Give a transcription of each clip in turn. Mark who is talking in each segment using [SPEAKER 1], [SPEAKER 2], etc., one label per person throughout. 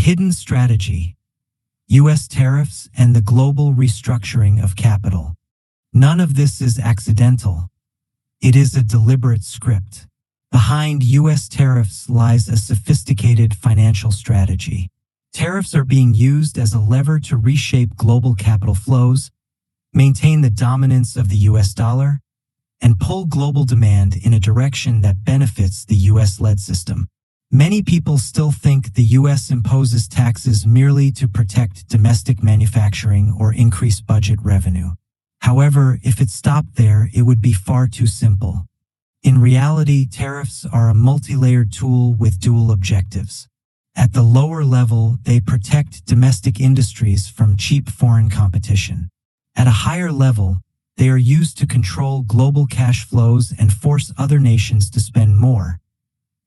[SPEAKER 1] hidden strategy: US tariffs and the global restructuring of capital. None of this is accidental. It is a deliberate script. Behind US tariffs lies a sophisticated financial strategy. Tariffs are being used as a lever to reshape global capital flows, maintain the dominance of the US dollar, and pull global demand in a direction that benefits the US-led system. Many people still think the US imposes taxes merely to protect domestic manufacturing or increase budget revenue. However, if it stopped there, it would be far too simple. In reality, tariffs are a multi-layered tool with dual objectives. At the lower level, they protect domestic industries from cheap foreign competition. At a higher level, they are used to control global cash flows and force other nations to spend more,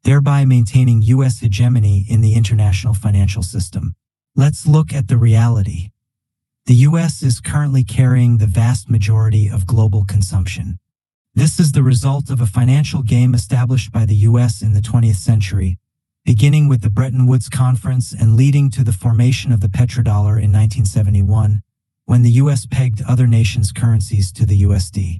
[SPEAKER 1] thereby maintaining US hegemony in the international financial system. Let's look at the reality. The US is currently carrying the vast majority of global consumption. This is the result of a financial game established by the US in the 20th century, beginning with the Bretton Woods Conference and leading to the formation of the Petrodollar in 1971, when the US pegged other nations' currencies to the USD.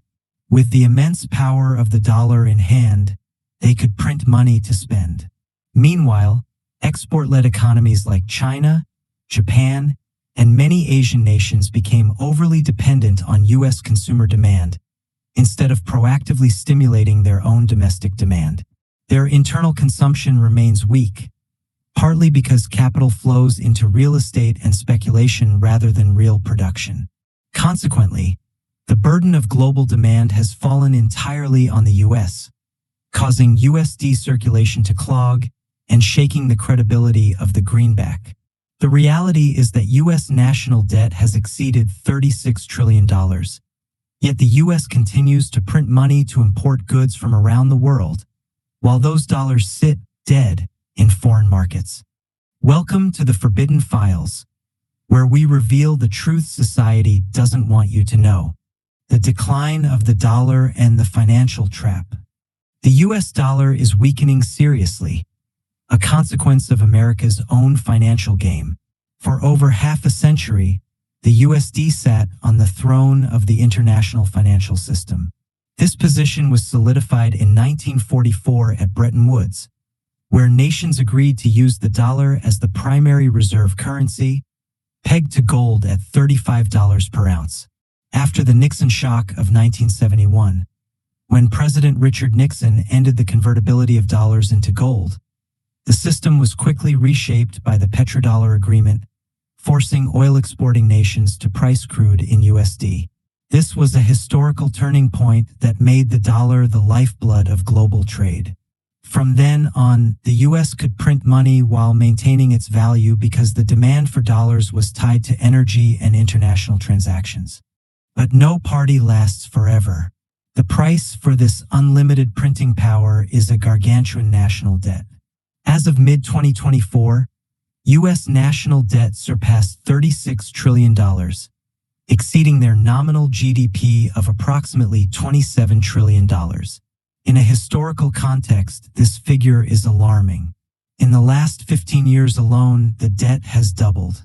[SPEAKER 1] With the immense power of the dollar in hand, they could print money to spend. Meanwhile, export-led economies like China, Japan, and many Asian nations became overly dependent on US consumer demand, instead of proactively stimulating their own domestic demand. Their internal consumption remains weak, partly because capital flows into real estate and speculation rather than real production. Consequently, the burden of global demand has fallen entirely on the US, causing USD circulation to clog and shaking the credibility of the greenback. The reality is that US national debt has exceeded $36 trillion, yet the US continues to print money to import goods from around the world, while those dollars sit dead in foreign markets. Welcome to the Forbidden Files, where we reveal the truth society doesn't want you to know: the decline of the dollar and the financial trap. The US dollar is weakening seriously, a consequence of America's own financial game. For over half a century, the USD sat on the throne of the international financial system. This position was solidified in 1944 at Bretton Woods, where nations agreed to use the dollar as the primary reserve currency, pegged to gold at $35 per ounce. After the Nixon shock of 1971, when President Richard Nixon ended the convertibility of dollars into gold, the system was quickly reshaped by the Petrodollar agreement, forcing oil-exporting nations to price crude in USD. This was a historical turning point that made the dollar the lifeblood of global trade. From then on, the US could print money while maintaining its value because the demand for dollars was tied to energy and international transactions. But no party lasts forever. The price for this unlimited printing power is a gargantuan national debt. As of mid-2024, US national debt surpassed $36 trillion, exceeding their nominal GDP of approximately $27 trillion. In a historical context, this figure is alarming. In the last 15 years alone, the debt has doubled.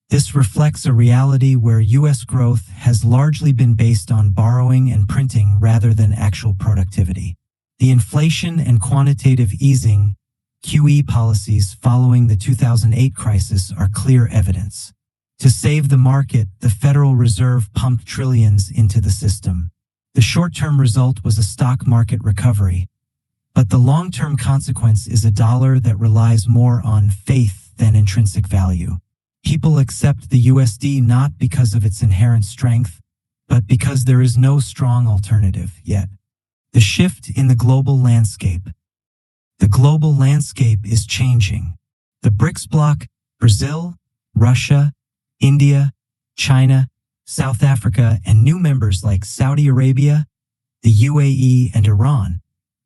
[SPEAKER 1] This reflects a reality where US growth has largely been based on borrowing and printing rather than actual productivity. The inflation and quantitative easing (QE) policies following the 2008 crisis are clear evidence. To save the market, the Federal Reserve pumped trillions into the system. The short-term result was a stock market recovery, but the long-term consequence is a dollar that relies more on faith than intrinsic value. People accept the USD not because of its inherent strength, but because there is no strong alternative yet. The shift in the global landscape. The global landscape is changing. The BRICS bloc, Brazil, Russia, India, China, South Africa, and new members like Saudi Arabia, the UAE, and Iran,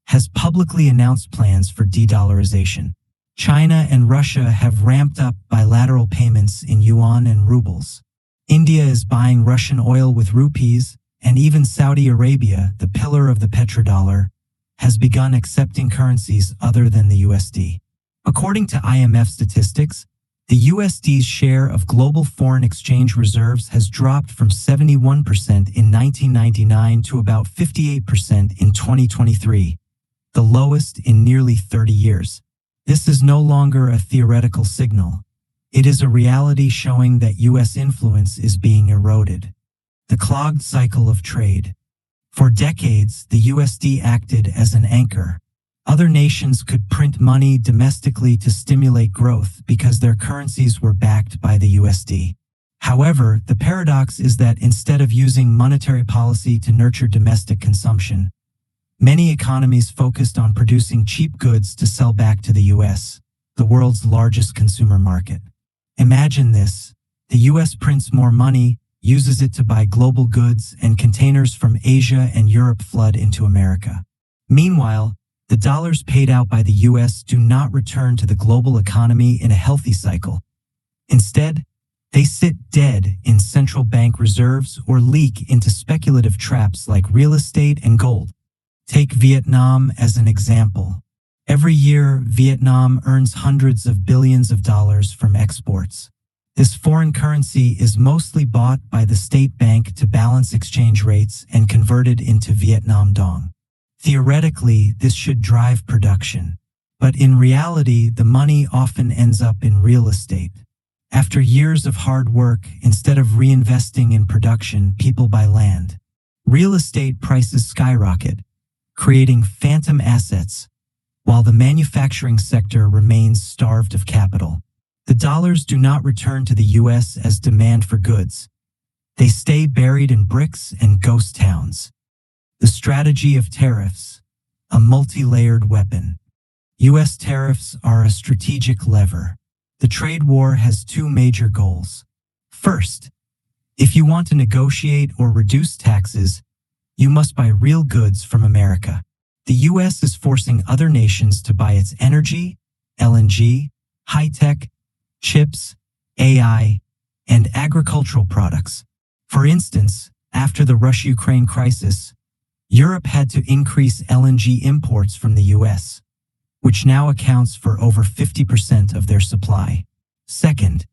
[SPEAKER 1] has publicly announced plans for de-dollarization. China and Russia have ramped up bilateral payments in yuan and rubles. India is buying Russian oil with rupees, and even Saudi Arabia, the pillar of the petrodollar, has begun accepting currencies other than the USD. According to IMF statistics, The USD's share of global foreign exchange reserves has dropped from 71% in 1999 to about 58% in 2023, the lowest in nearly 30 years. This is no longer a theoretical signal. It is a reality showing that U.S. influence is being eroded. The clogged cycle of trade. For decades, the USD acted as an anchor. Other nations could print money domestically to stimulate growth because their currencies were backed by the USD. However, the paradox is that instead of using monetary policy to nurture domestic consumption, many economies focused on producing cheap goods to sell back to the US, the world's largest consumer market. Imagine this: the US prints more money, uses it to buy global goods, and containers from Asia and Europe flood into America. Meanwhile, the dollars paid out by the US do not return to the global economy in a healthy cycle. Instead, they sit dead in central bank reserves or leak into speculative traps like real estate and gold. Take Vietnam as an example. Every year, Vietnam earns hundreds of billions of dollars from exports. This foreign currency is mostly bought by the state bank to balance exchange rates and converted into Vietnam dong. Theoretically, this should drive production. But in reality, the money often ends up in real estate. After years of hard work, instead of reinvesting in production, people buy land. Real estate prices skyrocket, creating phantom assets, while the manufacturing sector remains starved of capital. The dollars do not return to the US as demand for goods. They stay buried in BRICS and ghost towns. The strategy of tariffs, a multi-layered weapon. US tariffs are a strategic lever. The trade war has two major goals. First, if you want to negotiate or reduce taxes, you must buy real goods from America. The US is forcing other nations to buy its energy, LNG, high-tech, chips, AI, and agricultural products. For instance, after the Russia-Ukraine crisis, Europe had to increase LNG imports from the US, which now accounts for over 50% of their supply. Second,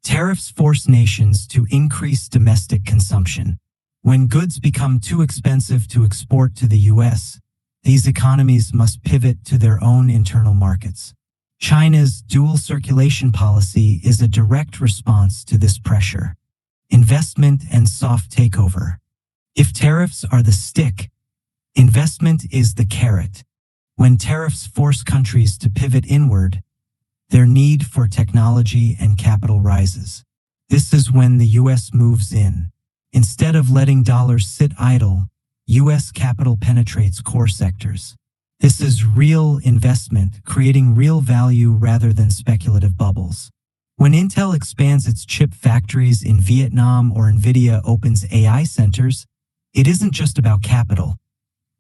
[SPEAKER 1] tariffs force nations to increase domestic consumption. When goods become too expensive to export to the US, these economies must pivot to their own internal markets. China's dual circulation policy is a direct response to this pressure. Investment and soft takeover. If tariffs are the stick, investment is the carrot. When tariffs force countries to pivot inward, their need for technology and capital rises. This is when the US moves in. Instead of letting dollars sit idle, US capital penetrates core sectors. This is real investment, creating real value rather than speculative bubbles. When Intel expands its chip factories in Vietnam or Nvidia opens AI centers, it isn't just about capital.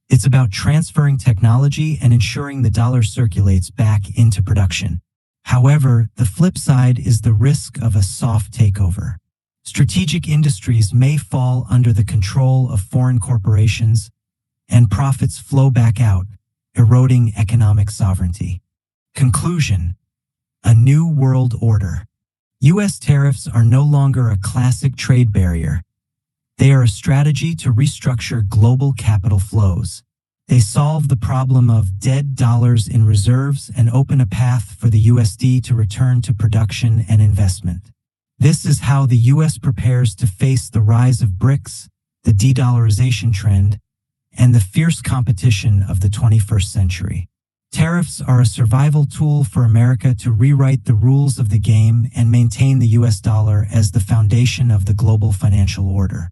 [SPEAKER 1] It's about transferring technology and ensuring the dollar circulates back into production. However, the flip side is the risk of a soft takeover. Strategic industries may fall under the control of foreign corporations, and profits flow back out, eroding economic sovereignty. Conclusion: a new world order. U.S. tariffs are no longer a classic trade barrier. They are a strategy to restructure global capital flows. They solve the problem of dead dollars in reserves and open a path for the USD to return to production and investment. This is how the US prepares to face the rise of BRICS, the de-dollarization trend, and the fierce competition of the 21st century. Tariffs are a survival tool for America to rewrite the rules of the game and maintain the US dollar as the foundation of the global financial order.